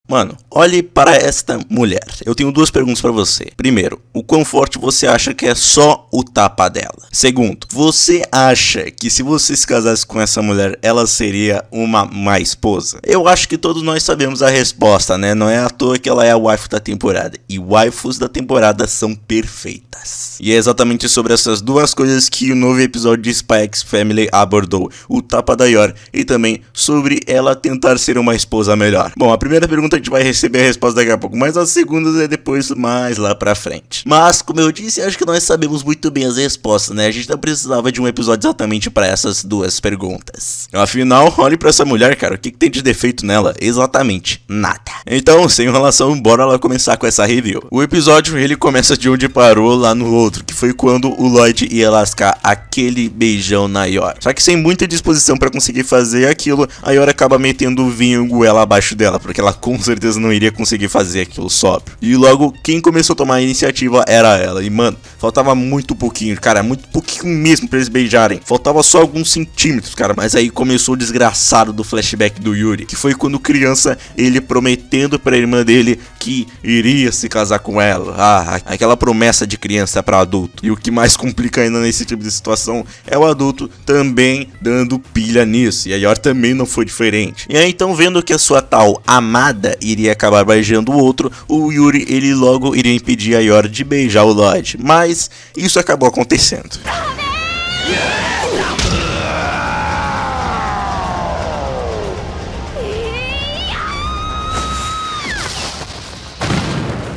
Mano, olhe para esta mulher. Eu tenho duas perguntas pra você. Primeiro, o quão forte você acha que é só o tapa dela? Segundo, você acha que se você se casasse com essa mulher, ela seria uma má esposa? Eu acho que todos nós sabemos a resposta, né? Não é à toa que ela é a waifu da temporada. E waifus da temporada são perfeitas. E é exatamente sobre essas duas coisas que o novo episódio de Spy X Family abordou. O tapa da Yor e também sobre ela tentar ser uma esposa melhor. Bom, a primeira pergunta a gente vai receber a resposta daqui a pouco, mas as segundas é depois, mais lá pra frente. Mas, como eu disse, acho que nós sabemos muito bem as respostas, né? A gente não precisava de um episódio exatamente pra essas duas perguntas. Afinal, olhe pra essa mulher, cara, o que tem de defeito nela? Exatamente nada. Então, sem enrolação, bora lá começar com essa review. O episódio, ele começa de onde parou lá no outro, que foi quando o Lloyd ia lascar aquele beijão na Yor. Só que sem muita disposição pra conseguir fazer aquilo, a Yor acaba metendo o vinho goela abaixo dela, porque ela com certeza não iria conseguir fazer aquilo sóbrio. E logo, quem começou a tomar a iniciativa era ela. E mano, faltava muito pouquinho, cara, muito pouquinho mesmo pra eles beijarem. Faltava só alguns centímetros, cara. Mas aí começou o desgraçado do flashback do Yuri, que foi quando criança, ele prometendo pra irmã dele que iria se casar com ela. Ah, aquela promessa de criança pra adulto. E o que mais complica ainda nesse tipo de situação é o adulto também dando pilha nisso. E a Yor também não foi diferente. E aí então, vendo que a sua tal amada iria acabar beijando o outro, o Yuri, ele logo iria impedir a Yor de beijar o Lloyd. Mas isso acabou acontecendo.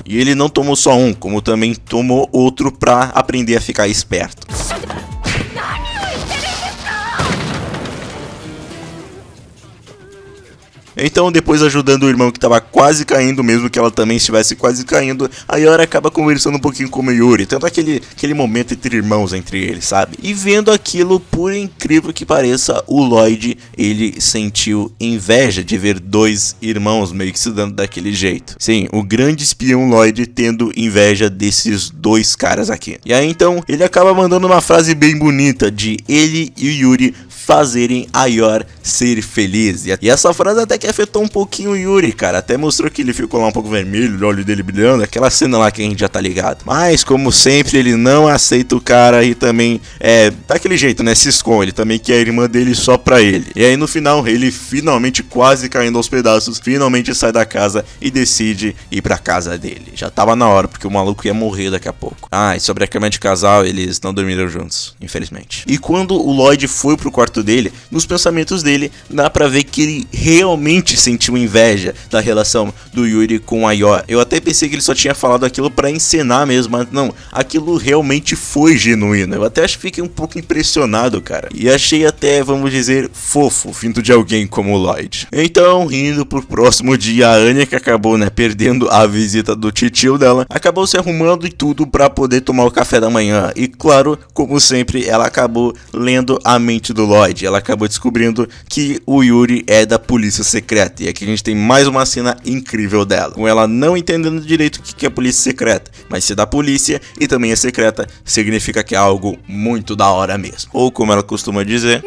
E ele não tomou só um, como também tomou outro pra aprender a ficar esperto. Então, depois ajudando o irmão que estava quase caindo, mesmo que ela também estivesse quase caindo, a Yor acaba conversando um pouquinho com o Yuri, tanto aquele momento entre irmãos entre eles, sabe? E vendo aquilo, por incrível que pareça, o Lloyd, ele sentiu inveja de ver dois irmãos meio que se dando daquele jeito. Sim, o grande espião Lloyd tendo inveja desses dois caras aqui. E aí então, ele acaba mandando uma frase bem bonita de ele e o Yuri fazerem a Yor ser feliz. E essa frase até que afetou um pouquinho o Yuri, cara. Até mostrou que ele ficou lá um pouco vermelho, o olho dele brilhando. Aquela cena lá que a gente já tá ligado. Mas, como sempre, ele não aceita o cara e também, daquele jeito, né? Se esconde. Ele também quer a irmã dele só pra ele. E aí, no final, ele finalmente, quase caindo aos pedaços, finalmente sai da casa e decide ir pra casa dele. Já tava na hora, porque o maluco ia morrer daqui a pouco. Ah, e sobre a cama de casal, eles não dormiram juntos, infelizmente. E quando o Lloyd foi pro quarto dele, nos pensamentos dele, dá pra ver que ele realmente sentiu inveja da relação do Yuri com a Yor. Eu até pensei que ele só tinha falado aquilo pra encenar mesmo, mas não, aquilo realmente foi genuíno. Eu até acho que fiquei um pouco impressionado, cara. E achei até, vamos dizer, fofo, vindo de alguém como o Lloyd. Então, indo pro próximo dia, a Anya, que acabou, né, perdendo a visita do titio dela, acabou se arrumando e tudo pra poder tomar o café da manhã. E claro, como sempre, ela acabou lendo a mente do Lloyd. Ela acabou descobrindo que o Yuri é da polícia secreta. E aqui a gente tem mais uma cena incrível dela, com ela não entendendo direito o que é polícia secreta, mas se é da polícia e também é secreta, significa que é algo muito da hora mesmo. Ou como ela costuma dizer,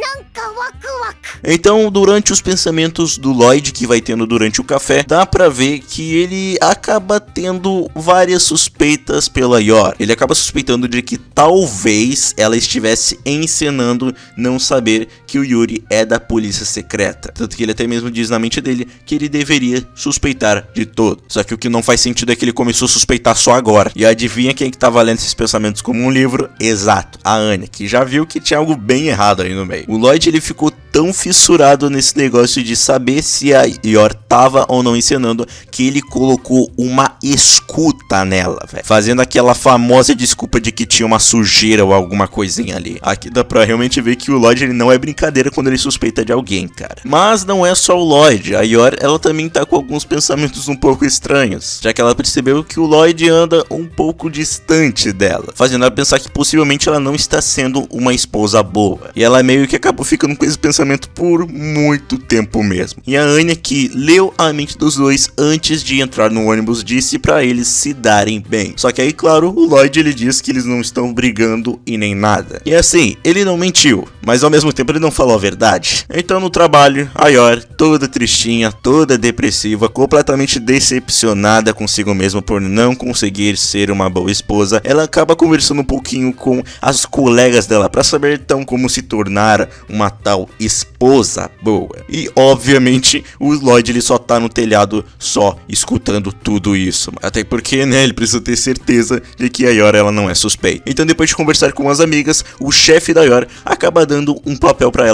então, durante os pensamentos do Lloyd que vai tendo durante o café, dá pra ver que ele acaba tendo várias suspeitas pela Yor. Ele acaba suspeitando de que talvez ela estivesse encenando não saber que o Yuri é da polícia secreta. Tanto que ele até mesmo diz na mente dele que ele deveria suspeitar de todo. Só que o que não faz sentido é que ele começou a suspeitar só agora. E adivinha quem que tava lendo esses pensamentos como um livro? Exato, a Anya, que já viu que tinha algo bem errado aí no meio. O Lloyd, ele ficou tão fissurado nesse negócio de saber se a Yor tava ou não encenando, que ele colocou uma escuta nela, velho, fazendo aquela famosa desculpa de que tinha uma sujeira ou alguma coisinha ali. Aqui dá pra realmente ver que o Lloyd, ele não é brincadeira quando ele suspeita de alguém, cara. Mas não é só o Lloyd, a Yor, ela também tá com alguns pensamentos um pouco estranhos, já que ela percebeu que o Lloyd anda um pouco distante dela, fazendo ela pensar que possivelmente ela não está sendo uma esposa boa. E ela meio que acabou ficando com esse pensamento por muito tempo mesmo. E a Anya, que leu a mente dos dois antes de entrar no ônibus, disse pra eles se darem bem. Só que aí, claro, o Lloyd, ele diz que eles não estão brigando e nem nada. E assim, ele não mentiu, mas ao mesmo tempo ele não falou a verdade. Então no trabalho, a Yor toda tristinha, toda depressiva, completamente decepcionada consigo mesma por não conseguir ser uma boa esposa, ela acaba conversando um pouquinho com as colegas dela para saber então como se tornar uma tal esposa boa. E obviamente o Lloyd ele só tá no telhado só escutando tudo isso, até porque, né, ele precisa ter certeza de que a Yor ela não é suspeita. Então depois de conversar com as amigas, o chefe da Yor acaba dando um papel para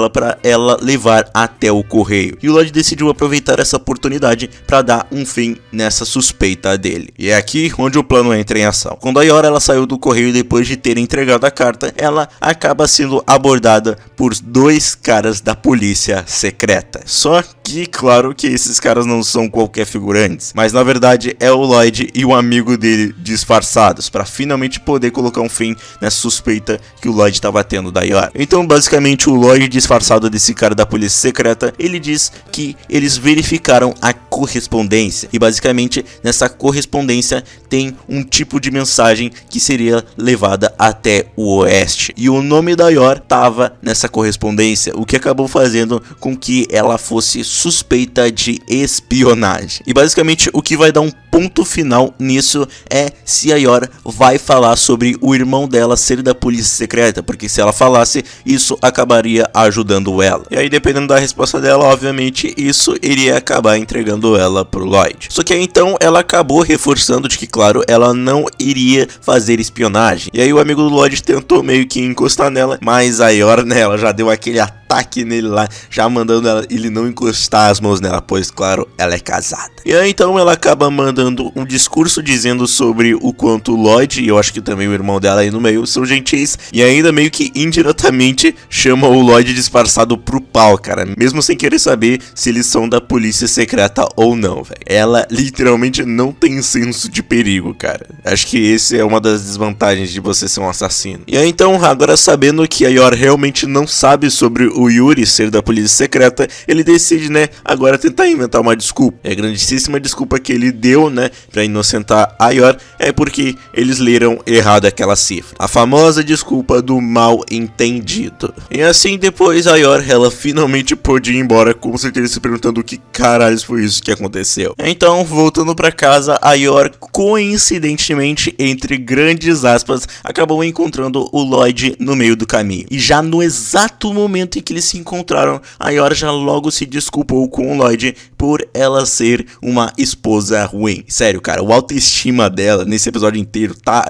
ela levar até o correio. E o Lloyd decidiu aproveitar essa oportunidade para dar um fim nessa suspeita dele. E é aqui onde o plano entra em ação. Quando a Yor ela saiu do correio depois de ter entregado a carta, ela acaba sendo abordada por 2 caras da polícia secreta. Só que, claro que esses caras não são qualquer figurantes, mas na verdade é o Lloyd e o amigo dele disfarçados, para finalmente poder colocar um fim nessa suspeita que o Lloyd estava tendo da Yor. Então basicamente o Lloyd disfarçado desse cara da polícia secreta, ele diz que eles verificaram a correspondência, e basicamente nessa correspondência tem um tipo de mensagem que seria levada até o oeste, e o nome da Yor estava nessa correspondência, o que acabou fazendo com que ela fosse suspeita de espionagem. E basicamente o que vai dar um ponto final nisso é se a Yor vai falar sobre o irmão dela ser da polícia secreta, porque se ela falasse, isso acabaria ajudando ela. E aí, dependendo da resposta dela, obviamente isso iria acabar entregando ela pro Lloyd. Só que aí então ela acabou reforçando de que, claro, ela não iria fazer espionagem. E aí o amigo do Lloyd tentou meio que encostar nela, mas a Yor, né, ela já deu aquele ataque nele lá, já mandando ele não encostar as mãos nela, pois claro, ela é casada. E aí então ela acaba mandando um discurso dizendo sobre o quanto o Lloyd, e eu acho que também o irmão dela aí no meio, são gentis, e ainda meio que indiretamente chama o Lloyd disfarçado pro pau, cara, mesmo sem querer saber se eles são da polícia secreta ou não, velho. Ela literalmente não tem senso de perigo, cara. Acho que esse é uma das desvantagens de você ser um assassino. E aí então, agora sabendo que a Yor realmente não sabe sobre o Yuri ser da polícia secreta, ele decide, né, agora tentar inventar uma desculpa. E a grandíssima desculpa que ele deu, né, pra inocentar a Yor é porque eles leram errado aquela cifra. A famosa desculpa do mal entendido. E assim, depois a Yor, ela finalmente pôde ir embora, com certeza se perguntando o que caralho foi isso que aconteceu. Então, voltando pra casa, a Yor, coincidentemente, entre grandes aspas, acabou encontrando o Lloyd no meio do caminho. E já no exato momento em que eles se encontraram, a Yor já logo se desculpou com o Lloyd por ela ser uma esposa ruim. Sério, cara, o autoestima dela nesse episódio inteiro tá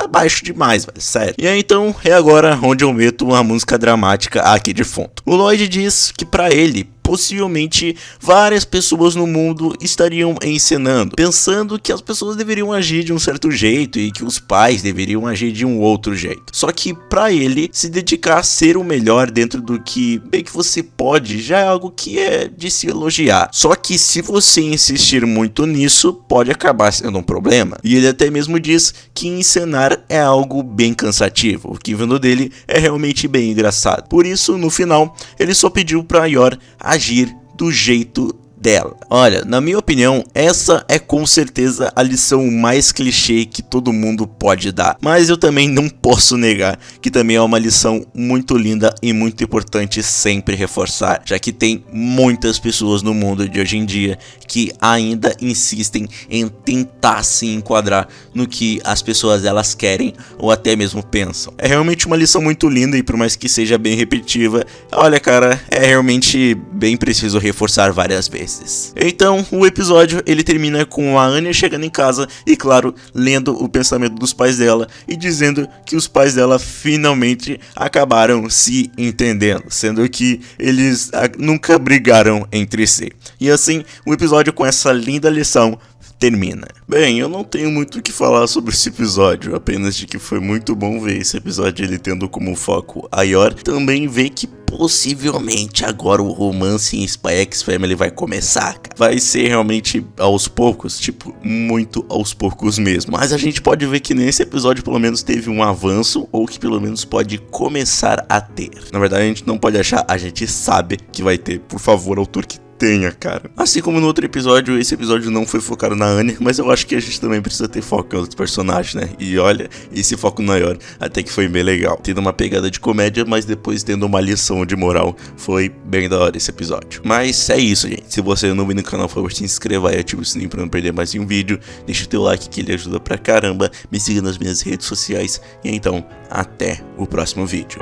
baixo demais, velho, sério. E aí então é agora onde eu meto uma música dramática aqui de fundo. O Lloyd diz que pra ele, possivelmente várias pessoas no mundo estariam encenando, pensando que as pessoas deveriam agir de um certo jeito e que os pais deveriam agir de um outro jeito. Só que pra ele, se dedicar a ser o melhor dentro do que bem que você pode, já é algo que é de se elogiar. Só que se você insistir muito nisso, pode acabar sendo um problema. E ele até mesmo diz que encenar é algo bem cansativo, o que vindo dele é realmente bem engraçado. Por isso, no final, ele só pediu pra Yor agir do jeito dela. Olha, na minha opinião, essa é com certeza a lição mais clichê que todo mundo pode dar. Mas eu também não posso negar que também é uma lição muito linda e muito importante sempre reforçar, já que tem muitas pessoas no mundo de hoje em dia que ainda insistem em tentar se enquadrar no que as pessoas elas querem ou até mesmo pensam. É realmente uma lição muito linda e por mais que seja bem repetitiva, olha cara, é realmente bem preciso reforçar várias vezes. Então, o episódio ele termina com a Anya chegando em casa e, claro, lendo o pensamento dos pais dela e dizendo que os pais dela finalmente acabaram se entendendo, sendo que eles nunca brigaram entre si. E assim, o episódio com essa linda lição termina. Bem, eu não tenho muito o que falar sobre esse episódio, apenas de que foi muito bom ver esse episódio ele tendo como foco a Yor, também ver que possivelmente agora o romance em Spy X Family vai começar, cara. Vai ser realmente aos poucos, tipo, muito aos poucos mesmo. Mas a gente pode ver que nesse episódio pelo menos teve um avanço, ou que pelo menos pode começar a ter. Na verdade a gente não pode achar, a gente sabe que vai ter. Por favor, autor, que tenha, cara. Assim como no outro episódio, esse episódio não foi focado na Anya, mas eu acho que a gente também precisa ter foco em outros personagens, né? E olha, esse foco maior até que foi bem legal. Tendo uma pegada de comédia, mas depois tendo uma lição de moral. Foi bem da hora esse episódio. Mas é isso, gente. Se você é novo no canal, por favor, se inscreva e ative o sininho pra não perder mais nenhum vídeo. Deixa o teu like que ele ajuda pra caramba. Me siga nas minhas redes sociais. E então, até o próximo vídeo.